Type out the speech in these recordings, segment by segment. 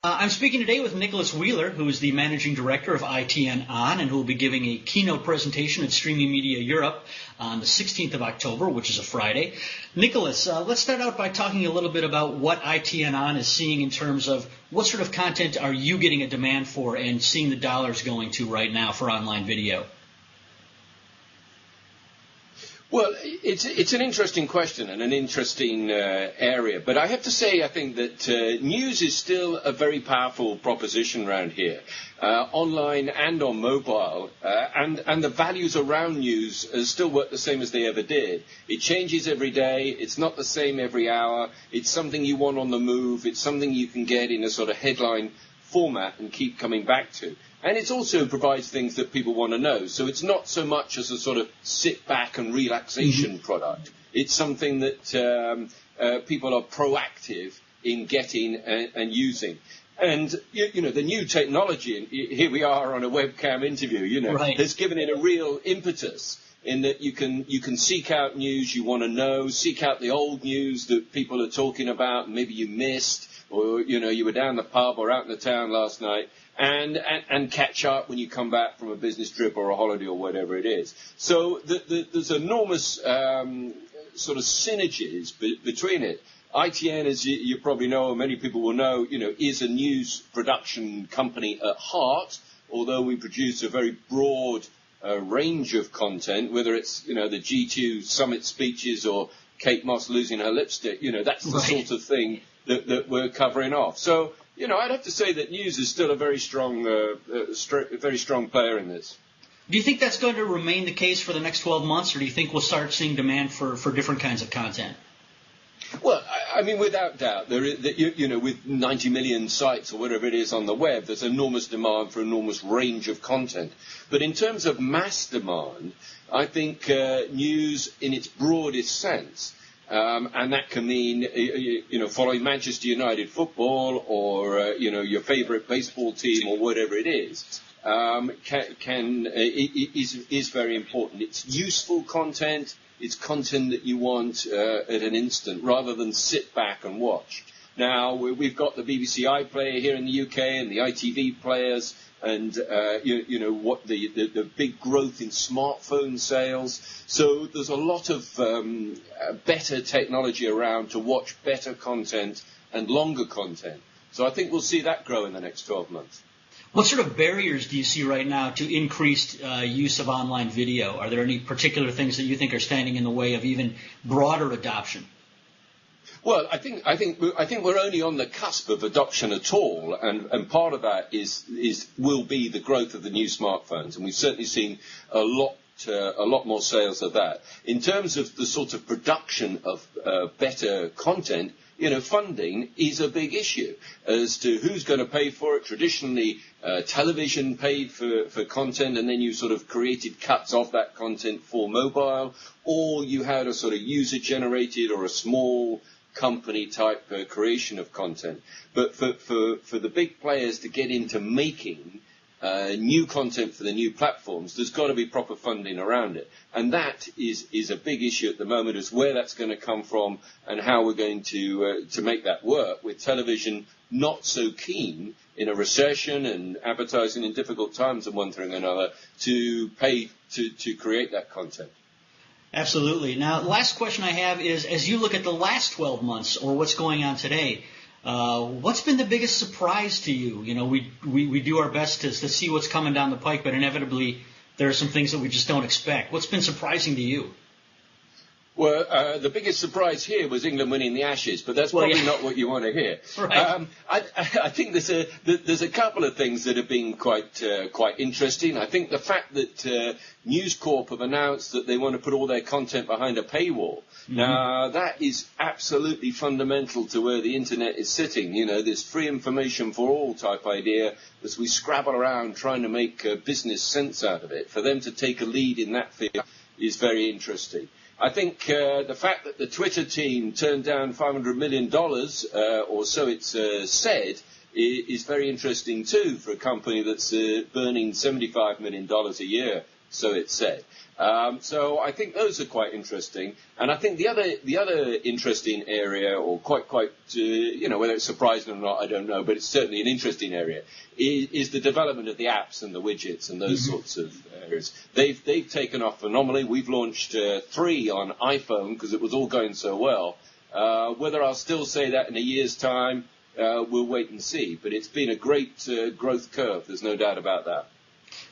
I'm speaking today with Nicholas Wheeler, who is the Managing Director of ITN On, and who will be giving a keynote presentation at Streaming Media Europe on the 16th of October, which is a Friday. Nicholas, let's start out by talking a little bit about what ITN On is seeing in terms of what sort of content are you getting a demand for and seeing the dollars going to right now for online video? Well, it's an interesting question and an interesting area, but I have to say I think that news is still a very powerful proposition around here, online and on mobile, and the values around news still work the same as they ever did. It changes every day. It's not the same every hour. It's something you want on the move. It's something you can get in a sort of headline format and keep coming back to. And it also provides things that people want to know. So it's not so much as a sort of sit back and relaxation product. It's something that people are proactive in getting and using. And, you know, the new technology, and here we are on a webcam interview, right, has given it a real impetus in that you can seek out news you want to know, seek out the old news that people are talking about, maybe you missed, or, you were down the pub or out in the town last night, and catch up when you come back from a business trip or a holiday or whatever it is. So there's enormous sort of synergies between it. ITN, as you probably know, or many people will know, is a news production company at heart, although we produce a very broad range of content, whether it's, the G2 summit speeches or Kate Moss losing her lipstick, that's the sort of thing that we're covering off. So, I'd have to say that news is still a very strong player in this. Do you think that's going to remain the case for the next 12 months, or do you think we'll start seeing demand for different kinds of content? Well, I mean, without doubt, there is, with 90 million sites or whatever it is on the web, there's enormous demand for enormous range of content. But in terms of mass demand, I think news in its broadest sense, and that can mean, following Manchester United football or, your favorite baseball team or whatever it is, is very important. It's useful content. It's content that you want at an instant rather than sit back and watch. Now, we've got the BBC iPlayer here in the UK and the ITV players and, what the big growth in smartphone sales. So there's a lot of better technology around to watch better content and longer content. So I think we'll see that grow in the next 12 months. What sort of barriers do you see right now to increased use of online video? Are there any particular things that you think are standing in the way of even broader adoption? Well, I think we're only on the cusp of adoption at all, and part of that will be the growth of the new smartphones, and we've certainly seen a lot more sales of that. In terms of the sort of production of better content, funding is a big issue as to who's going to pay for it. Traditionally, television paid for content, and then you sort of created cuts of that content for mobile, or you had a sort of user-generated or a small company type creation of content. But for the big players to get into making new content for the new platforms, there's got to be proper funding around it. And that is a big issue at the moment, is where that's going to come from and how we're going to make that work, with television not so keen in a recession and advertising in difficult times and one thing or another to pay to create that content. Absolutely. Now, the last question I have is, as you look at the last 12 months or what's going on today, what's been the biggest surprise to you? We do our best to see what's coming down the pike, but inevitably there are some things that we just don't expect. What's been surprising to you? Well, the biggest surprise here was England winning the Ashes, but that's probably not what you want to hear. Right. I think there's a couple of things that have been quite interesting. I think the fact that News Corp have announced that they want to put all their content behind a paywall. Mm-hmm. Now, that is absolutely fundamental to where the internet is sitting. This free information for all type idea, as we scrabble around trying to make business sense out of it. For them to take a lead in that field is very interesting. I think the fact that the Twitter team turned down $500 million, or so it's said, is very interesting too for a company that's burning $75 million a year so it's said. So I think those are quite interesting, and I think the other interesting area, or quite whether it's surprising or not, I don't know, but it's certainly an interesting area, is the development of the apps and the widgets and those sorts of areas. They've taken off phenomenally. We've launched 3 on iPhone because it was all going so well. Whether I'll still say that in a year's time, we'll wait and see. But it's been a great growth curve. There's no doubt about that.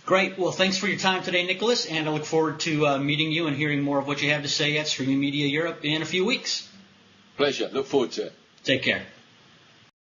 Great. Well, thanks for your time today, Nicholas, and I look forward to meeting you and hearing more of what you have to say at Streaming Media Europe in a few weeks. Pleasure. Look forward to it. Take care.